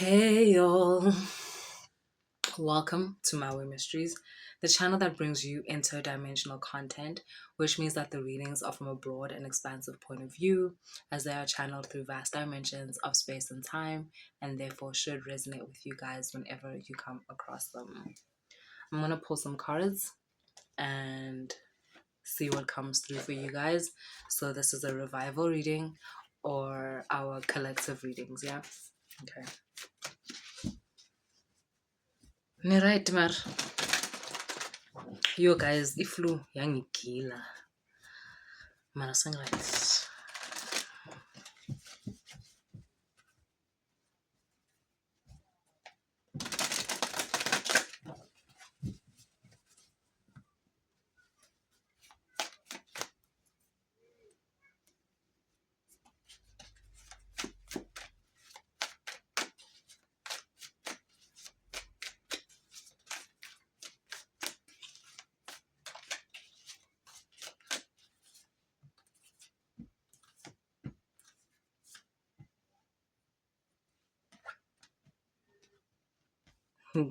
Hey y'all, welcome to My Way Mysteries, the channel that brings you interdimensional content, which means that the readings are from a broad and expansive point of view, as they are channeled through vast dimensions of space and time, and therefore should resonate with you guys whenever you come across them. I'm gonna pull some cards and see what comes through for you guys. So this is a revival reading or our collective readings, yeah? Okay. Right, maar yo guys, iflu yangigila. Mara sangright.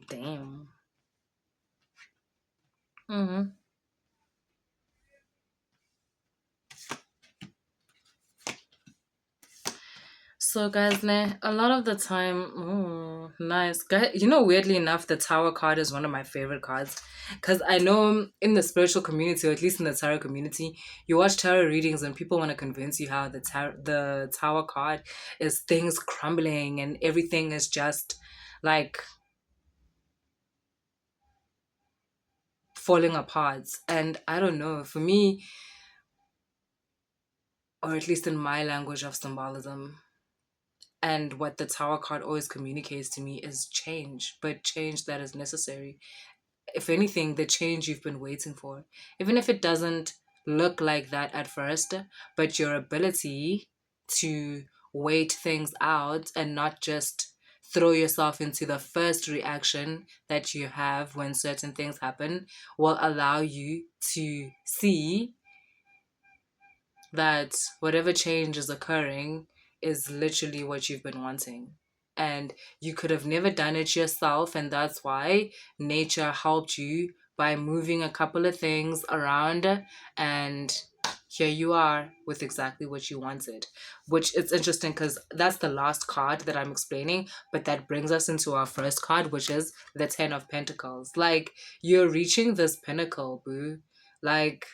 Damn. So guys, a lot of the time, nice. Weirdly enough, the Tower card is one of my favorite cards. Because I know in the spiritual community, or at least in the tarot community, you watch tarot readings and people want to convince you how the Tower card is things crumbling and everything is just like falling apart. And I don't know, for me, or at least in my language of symbolism, and what the Tower card always communicates to me is change, but change that is necessary. If anything, the change you've been waiting for. Even if it doesn't look like that at first, but your ability to wait things out and not just throw yourself into the first reaction that you have when certain things happen will allow you to see that whatever change is occurring is literally what you've been wanting. And you could have never done it yourself, and that's why nature helped you by moving a couple of things around, and here you are with exactly what you wanted. Which it's interesting because that's the last card that I'm explaining, but that brings us into our first card, which is the Ten of Pentacles. Like, you're reaching this pinnacle, boo. Like,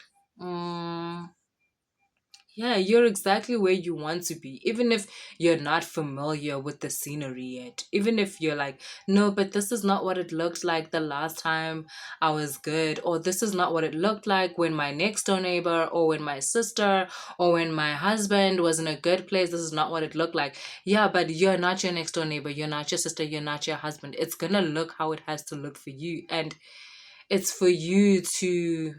yeah, you're exactly where you want to be. Even if you're not familiar with the scenery yet. Even if you're like, no, but this is not what it looked like the last time I was good. Or this is not what it looked like when my next door neighbor, or when my sister, or when my husband was in a good place. This is not what it looked like. Yeah, but you're not your next door neighbor. You're not your sister. You're not your husband. It's going to look how it has to look for you. And it's for you to...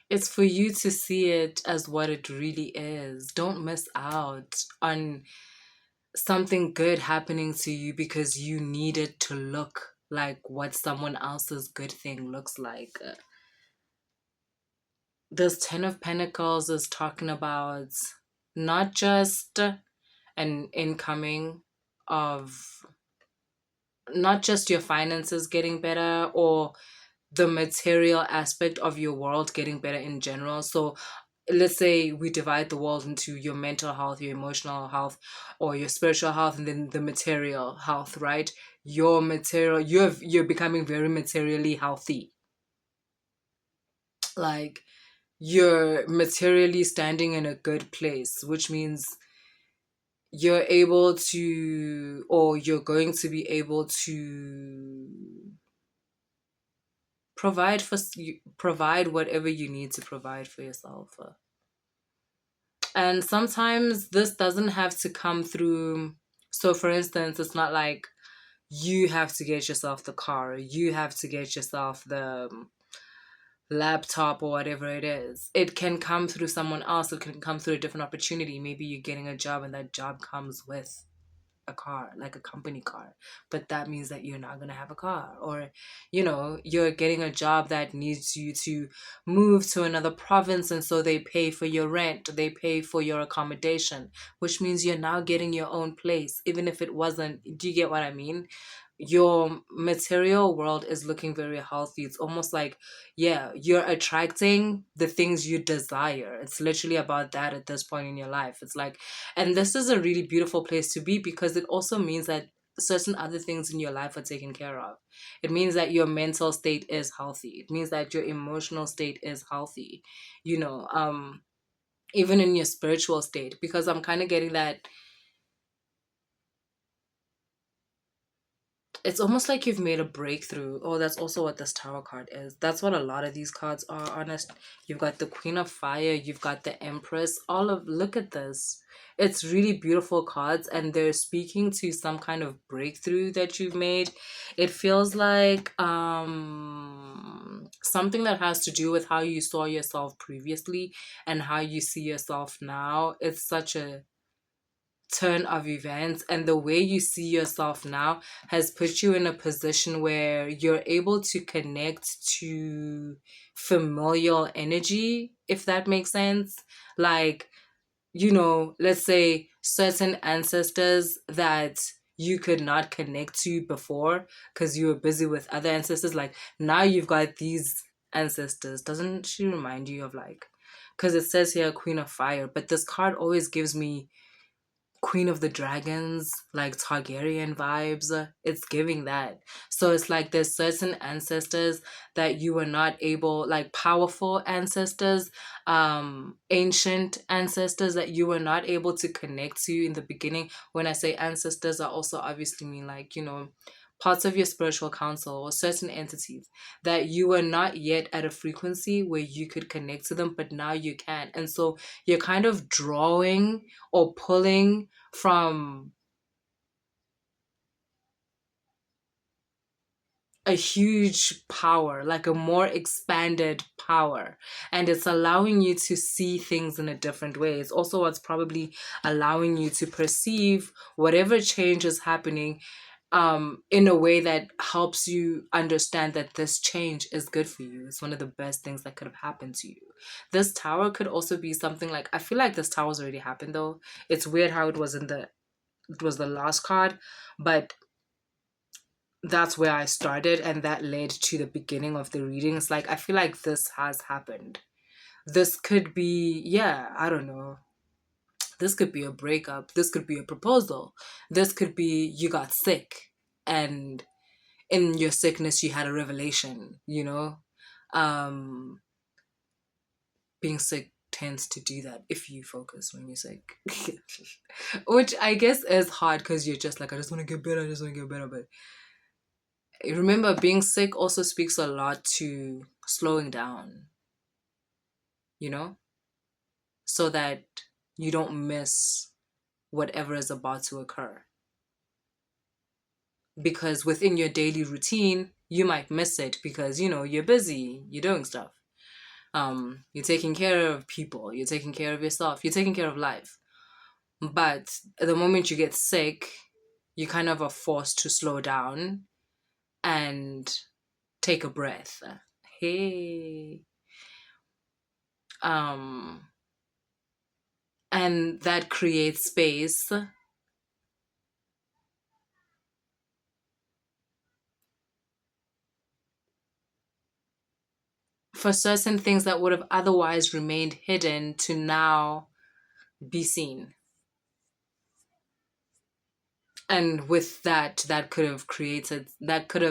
It's for you to see it as what it really is. Don't miss out on something good happening to you because you need it to look like what someone else's good thing looks like. This Ten of Pentacles is talking about not just an incoming of, not just your finances getting better, or the material aspect of your world getting better in general. So let's say we divide the world into your mental health, your emotional health, or your spiritual health, and then the material health, right? Your material, you're becoming very materially healthy. Like, you're materially standing in a good place, which means you're able to, or you're going to be able to provide whatever you need to provide for yourself. And sometimes this doesn't have to come through. So for instance, it's not like you have to get yourself the car, or you have to get yourself the laptop, or whatever it is. It can come through someone else. It can come through a different opportunity. Maybe you're getting a job and that job comes with a car, like a company car, but that means that you're not going to have a car. Or, you know, you're getting a job that needs you to move to another province, and so they pay for your rent, they pay for your accommodation, which means you're now getting your own place, even if it wasn't. Do you get what I mean? Your material world is looking very healthy. It's almost like, yeah, you're attracting the things you desire. It's literally about that at this point in your life. It's like, and this is a really beautiful place to be, because it also means that certain other things in your life are taken care of. It means that your mental state is healthy. It means that your emotional state is healthy, you know, even in your spiritual state, because I'm kind of getting that it's almost like you've made a breakthrough. Oh, that's also what this tower card is. That's what a lot of these cards are, honest. You've got the Queen of Fire, you've got the Empress. Look at this. It's really beautiful cards, and they're speaking to some kind of breakthrough that you've made. It feels like something that has to do with how you saw yourself previously and how you see yourself now. It's such a turn of events, and the way you see yourself now has put you in a position where you're able to connect to familial energy, if that makes sense. Like, you know, let's say certain ancestors that you could not connect to before because you were busy with other ancestors, like now you've got these ancestors. Doesn't she remind you of, like, because it says here Queen of Fire, but this card always gives me Queen of the Dragons, like Targaryen vibes. It's giving that. So it's like there's certain ancestors that you were not able, like powerful ancestors, ancient ancestors that you were not able to connect to in the beginning. When I say ancestors, I also obviously mean, like, you know, parts of your spiritual council or certain entities that you were not yet at a frequency where you could connect to them, but now you can. And so you're kind of drawing or pulling from a huge power, like a more expanded power. And it's allowing you to see things in a different way. It's also what's probably allowing you to perceive whatever change is happening in a way that helps you understand that this change is good for you. It's one of the best things that could have happened to you. This tower could also be something like, I feel like this tower's already happened though. It's weird how it was the last card, but that's where I started, and that led to the beginning of the reading. It's like, I feel like this has happened. This could be, yeah, I don't know. This could be a breakup. This could be a proposal. This could be you got sick, and in your sickness you had a revelation, you know? Um, being sick tends to do that if you focus when you're sick. Which I guess is hard because you're just like, I just want to get better, I just want to get better. But remember, being sick also speaks a lot to slowing down, you know, so that you don't miss whatever is about to occur. Because within your daily routine, you might miss it because, you know, you're busy, you're doing stuff. You're taking care of people, you're taking care of yourself, you're taking care of life. But the moment you get sick, you kind of are forced to slow down and take a breath. Hey. And that creates space for certain things that would have otherwise remained hidden to now be seen. And with that, that could have,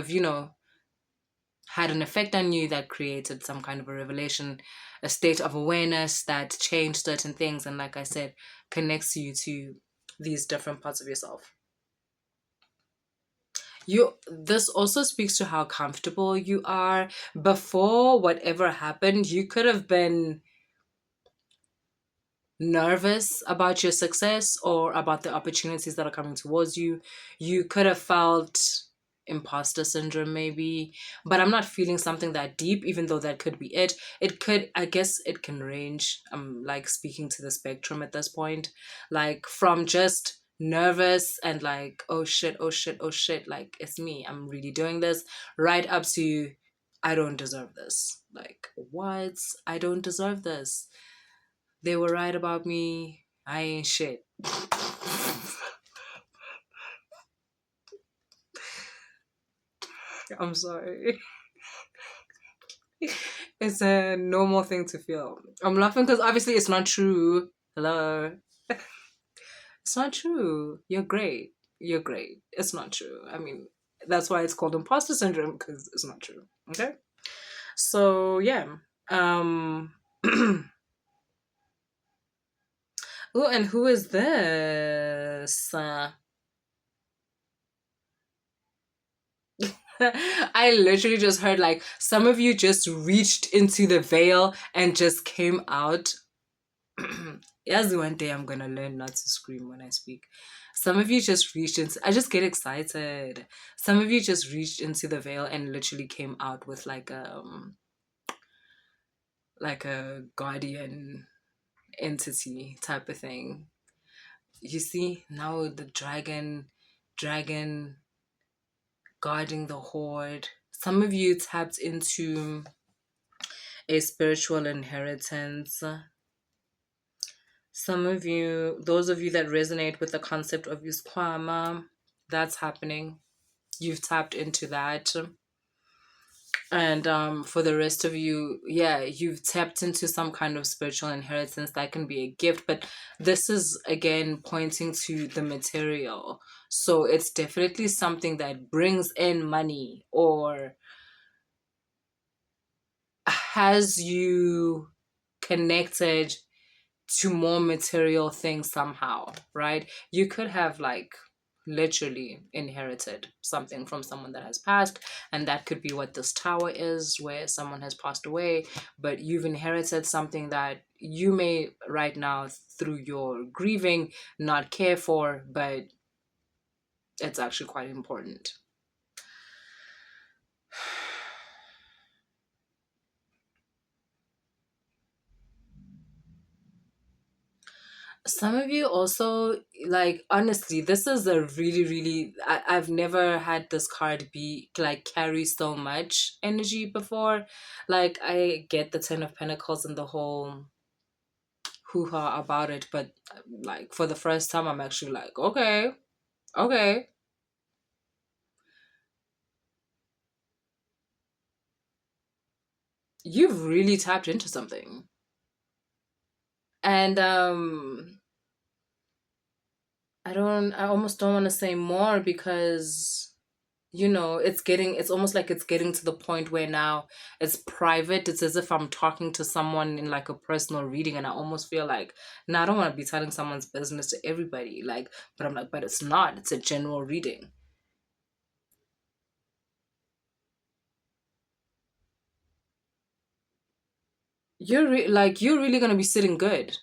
you know, had an effect on you, that created some kind of a revelation, a state of awareness that changed certain things. And like I said, connects you to these different parts of yourself. This also speaks to how comfortable you are. Before whatever happened, you could have been nervous about your success or about the opportunities that are coming towards you. You could have felt imposter syndrome maybe, but I'm not feeling something that deep, even though that could be it. It could, I guess it can range. I'm like speaking to the spectrum at this point, like from just nervous and like, oh shit, oh shit, oh shit, like it's me, I'm really doing this, right up to I don't deserve this. Like, what? I don't deserve this. They were right about me. I ain't shit. I'm sorry. It's a normal thing to feel. I'm laughing because obviously it's not true. Hello. It's not true. You're great. You're great. It's not true. I mean, that's why it's called imposter syndrome, because it's not true. Okay? So, yeah. Um Oh, and who is this? I literally just heard like some of you just reached into the veil and just came out. Yes, one day I'm gonna learn not to scream when I speak. Some of you just reached into, I just get excited. Some of you just reached into the veil and literally came out with like a guardian entity type of thing. You see, now the dragon guarding the horde. Some of you tapped into a spiritual inheritance. Some of you, those of you that resonate with the concept of Yusquama, that's happening. You've tapped into that. And for the rest of you, yeah, you've tapped into some kind of spiritual inheritance. That can be a gift, but this is again pointing to the material. So it's definitely something that brings in money or has you connected to more material things somehow, right? You could have like literally inherited something from someone that has passed, and that could be what this tower is, where someone has passed away, but you've inherited something that you may right now through your grieving not care for, but it's actually quite important. Some of you also, like, honestly, this is a really, I've never had this card be, like, carry so much energy before. Like, I get the Ten of Pentacles and the whole hoo-ha about it, but, like, for the first time, I'm actually like, okay, okay. You've really tapped into something. And, I almost don't want to say more because it's almost like it's getting to the point where now it's private. It's as if I'm talking to someone in like a personal reading, and I almost feel like, no, I don't want to be telling someone's business to everybody. Like, but I'm like, but it's not. It's a general reading. You're really gonna be sitting good.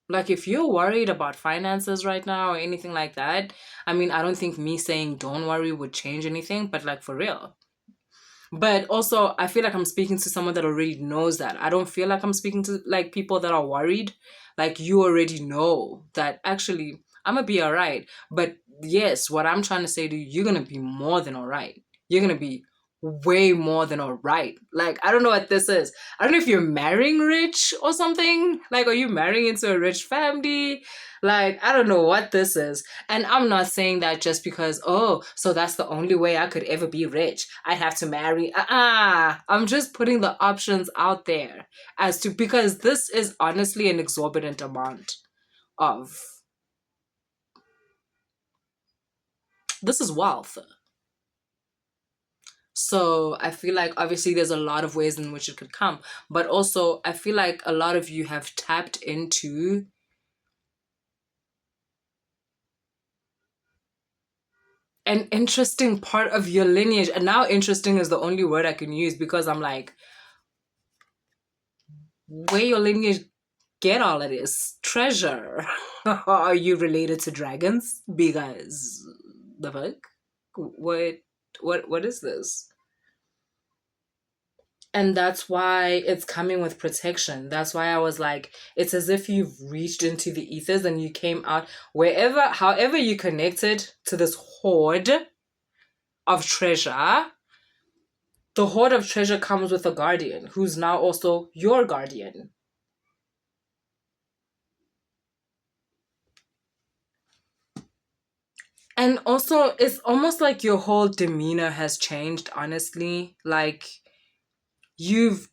Like, if you're worried about finances right now or anything like that, I mean, I don't think me saying don't worry would change anything, but like for real. But also, I feel like I'm speaking to someone that already knows that. I don't feel like I'm speaking to like people that are worried. Like, you already know that actually I'm gonna be all right. But yes, what I'm trying to say to you, you're gonna be more than all right. You're gonna be way more than all right. Like, I don't know what this is. I don't know if you're marrying rich or something. Like, are you marrying into a rich family? Like, I don't know what this is. And I'm not saying that just because, oh, so that's the only way I could ever be rich. I'd have to marry. I'm just putting the options out there as to, because this is honestly an exorbitant amount of, this is wealth. So I feel like obviously there's a lot of ways in which it could come. But also I feel like a lot of you have tapped into an interesting part of your lineage. And now interesting is the only word I can use, because I'm like, where your lineage get all of this treasure? Are you related to dragons? Because the fuck? What what is this? And that's why it's coming with protection. That's why I was like, it's as if you've reached into the ethers and you came out wherever, however you connected to this hoard of treasure. The hoard of treasure comes with a guardian who's now also your guardian. And also, it's almost like your whole demeanor has changed, honestly. Like, you've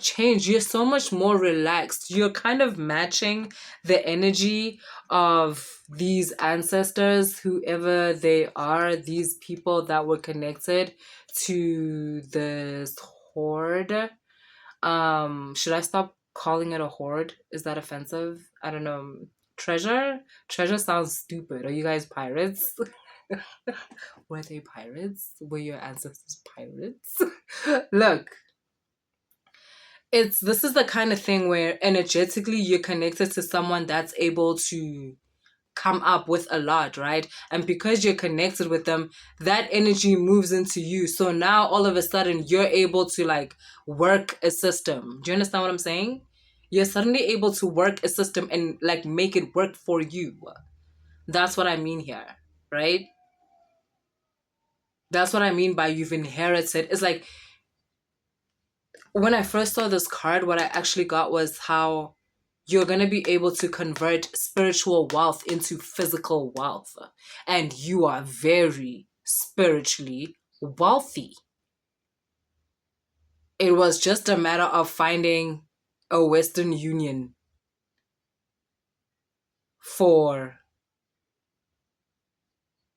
changed. You're so much more relaxed. You're kind of matching the energy of these ancestors, whoever they are, these people that were connected to this horde. Should I stop calling it a horde? Is that offensive? I don't know. Treasure sounds stupid. Are you guys pirates? Were they pirates? Were your ancestors pirates? Look, this is the kind of thing where energetically you're connected to someone that's able to come up with a lot, right? And because you're connected with them, that energy moves into you. So now all of a sudden you're able to like work a system. Do you understand what I'm saying? You're suddenly able to work a system and like make it work for you. That's what I mean here, right? That's what I mean by you've inherited. It's like when I first saw this card, what I actually got was how you're going to be able to convert spiritual wealth into physical wealth. And you are very spiritually wealthy. It was just a matter of finding a Western Union for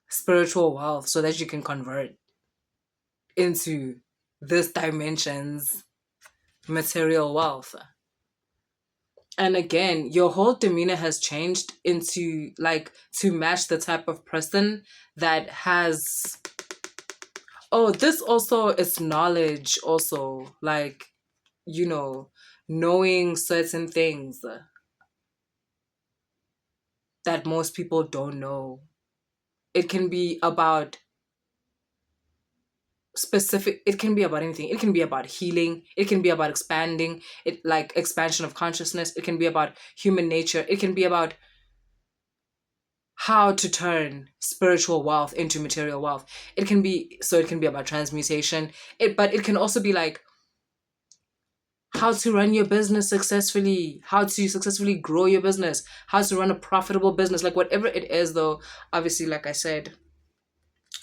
spiritual wealth so that you can convert into this dimension's material wealth. And again, your whole demeanor has changed into like to match the type of person that has. Oh, this also is knowledge, also, like, you know, knowing certain things that most people don't know. It can be about it can be about anything. It can be about healing, it can be about expanding it, like expansion of consciousness. It can be about human nature. It can be about how to turn spiritual wealth into material wealth. It can be about transmutation. But it can also be like how to run your business successfully, how to successfully grow your business, how to run a profitable business, like whatever it is though. Obviously, like I said,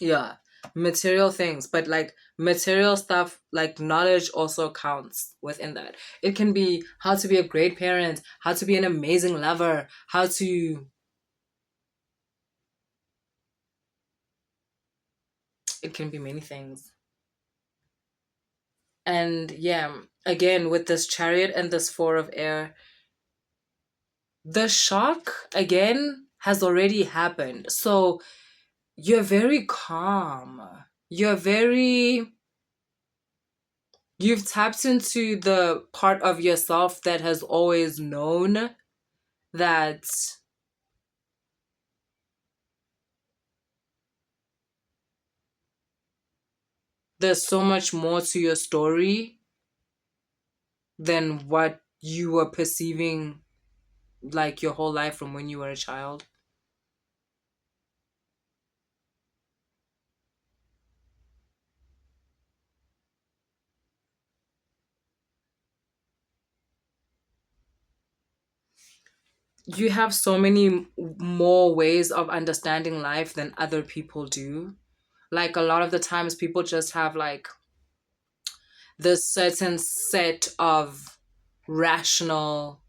yeah, material things, but like material stuff, like knowledge also counts within that. It can be how to be a great parent, how to be an amazing lover, how to it can be many things. And yeah, again, with this chariot and this four of air, the shock again has already happened. So you're very calm. You're very, you've tapped into the part of yourself that has always known that there's so much more to your story than what you were perceiving like your whole life from when you were a child. You have so many more ways of understanding life than other people do. Like a lot of the times people just have like this certain set of rational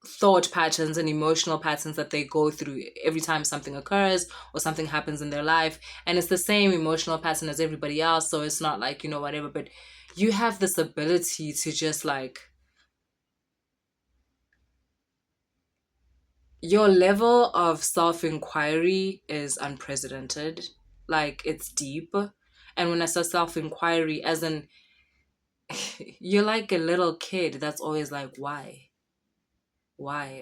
thought patterns and emotional patterns that they go through every time something occurs or something happens in their life, and it's the same emotional pattern as everybody else, so it's not like, you know, whatever. But you have this ability to just like, your level of self-inquiry is unprecedented. Like, it's deep. And when I say self-inquiry, as in you're like a little kid that's always like, why?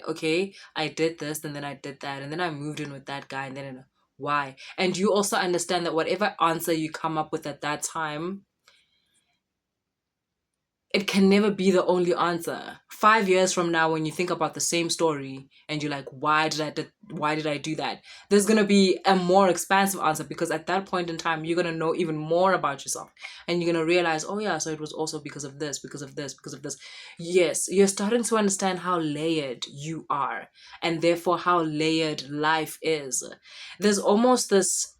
Okay, I did this and then I did that and then I moved in with that guy and then why? And you also understand that whatever answer you come up with at that time, it can never be the only answer. 5 years from now, when you think about the same story and you're like, why did I do that? There's gonna be a more expansive answer, because at that point in time, you're gonna know even more about yourself, and you're gonna realize, oh yeah, so it was also because of this, because of this, because of this. Yes, you're starting to understand how layered you are, and therefore how layered life is. There's almost this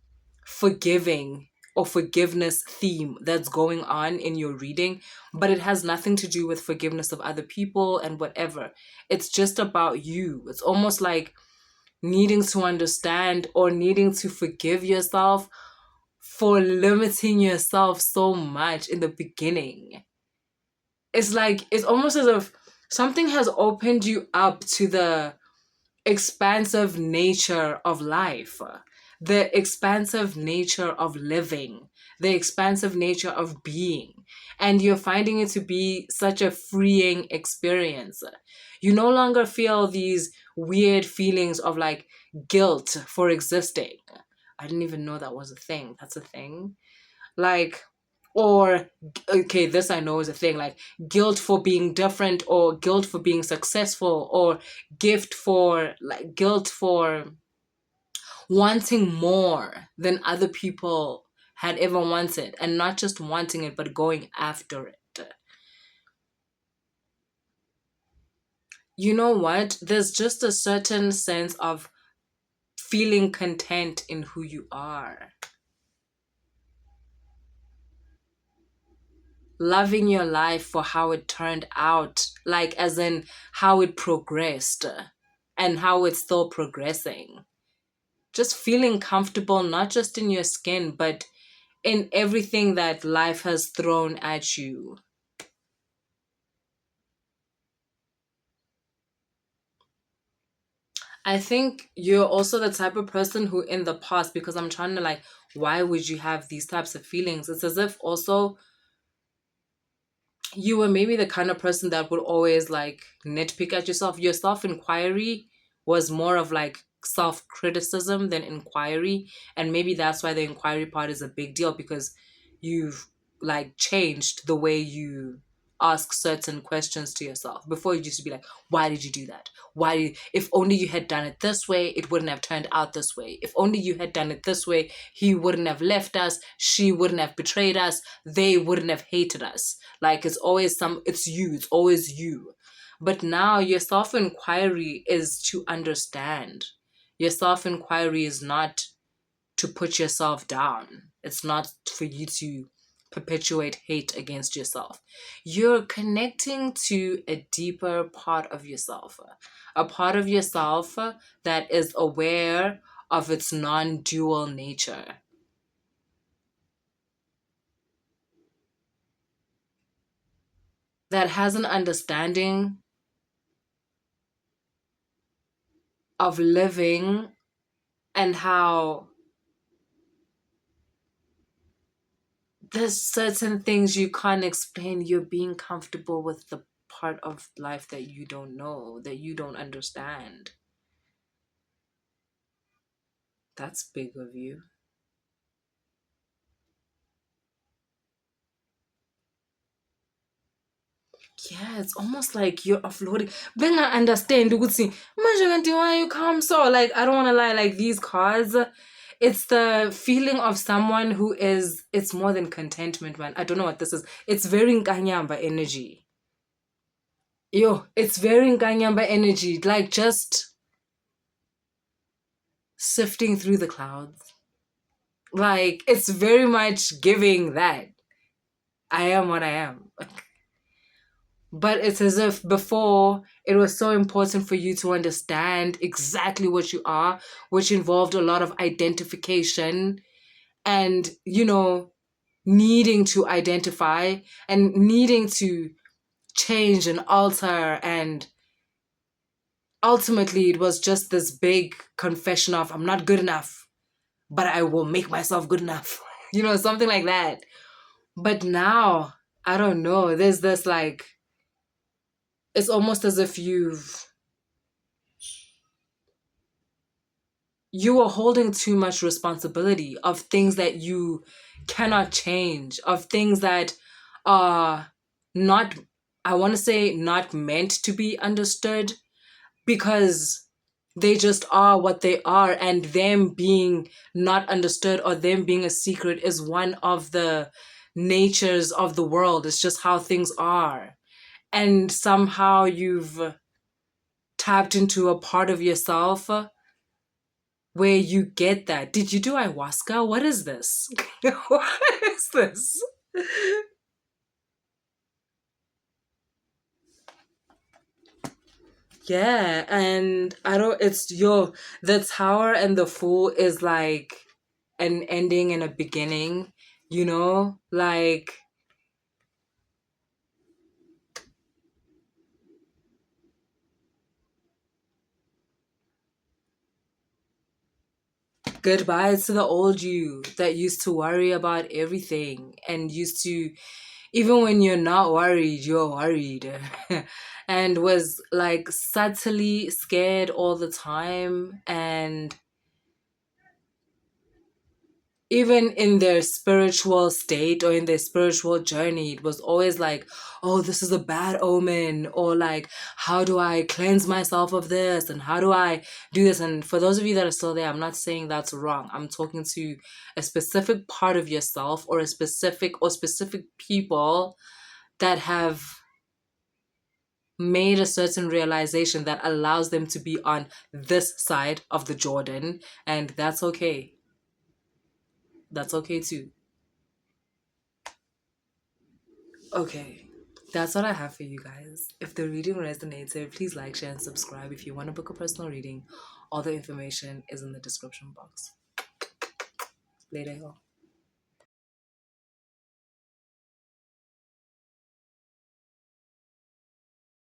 forgiving or forgiveness theme that's going on in your reading, but it has nothing to do with forgiveness of other people and whatever. It's just about you. It's almost like needing to understand or needing to forgive yourself for limiting yourself so much in the beginning. It's like, it's almost as if something has opened you up to the expansive nature of life, the expansive nature of living, the expansive nature of being. And you're finding it to be such a freeing experience. You no longer feel these weird feelings of like guilt for existing. I didn't even know that was a thing. That's a thing. Like, or okay, this I know is a thing, like guilt for being different, or guilt for being successful, or guilt for wanting more than other people had ever wanted, and not just wanting it but going after it. You know what, there's just a certain sense of feeling content in who you are, loving your life for how it turned out, like as in how it progressed and how it's still progressing. Just feeling comfortable, not just in your skin, but in everything that life has thrown at you. I think you're also the type of person who, in the past, because I'm trying to like, why would you have these types of feelings? It's as if also you were maybe the kind of person that would always like nitpick at yourself. Your self inquiry was more of like self criticism than inquiry. And maybe that's why the inquiry part is a big deal, because you've like changed the way you ask certain questions to yourself. Before, you used to be like, why did you do that? If only you had done it this way, it wouldn't have turned out this way. If only you had done it this way, he wouldn't have left us, she wouldn't have betrayed us, they wouldn't have hated us. Like, it's always you. But now your self-inquiry is to understand. Your self-inquiry is not to put yourself down. It's not for you to perpetuate hate against yourself. You're connecting to a deeper part of yourself, a part of yourself that is aware of its non-dual nature, that has an understanding of living, and how there's certain things you can't explain. You're being comfortable with the part of life that you don't know, that you don't understand. That's big of you. Yeah, it's almost like you're offloading. Then I understand. Ukuthi, imagine why you come so. Like, I don't want to lie. Like, these cards, it's the feeling of someone who is. It's more than contentment, man. I don't know what this is. It's very Nkanyamba energy. Yo, it's very Nkanyamba energy. Like, just sifting through the clouds. Like, it's very much giving that. I am what I am. But it's as if before it was so important for you to understand exactly what you are, which involved a lot of identification and, needing to identify and needing to change and alter. And ultimately, it was just this big confession of, I'm not good enough, but I will make myself good enough, something like that. But now, I don't know, there's this like, it's almost as if you are holding too much responsibility of things that you cannot change, of things that are not, I want to say not meant to be understood, because they just are what they are, and them being not understood or them being a secret is one of the natures of the world. It's just how things are. And somehow you've tapped into a part of yourself where you get that. Did you do ayahuasca? What is this? What is this? Yeah, and I don't, it's your, the tower and the fool is like an ending and a beginning, you know? Like, goodbye to the old you that used to worry about everything and used to, even when you're not worried, you're worried. And was like subtly scared all the time. And even in their spiritual state or in their spiritual journey, it was always like, oh, this is a bad omen, or like, how do I cleanse myself of this, and how do I do this? And for those of you that are still there, I'm not saying that's wrong. I'm talking to a specific part of yourself, or a specific people that have made a certain realization that allows them to be on this side of the Jordan, and that's okay. That's okay too. Okay, that's what I have for you guys. If the reading resonated, please like, share, and subscribe. If you want to book a personal reading, all the information is in the description box. Later, y'all.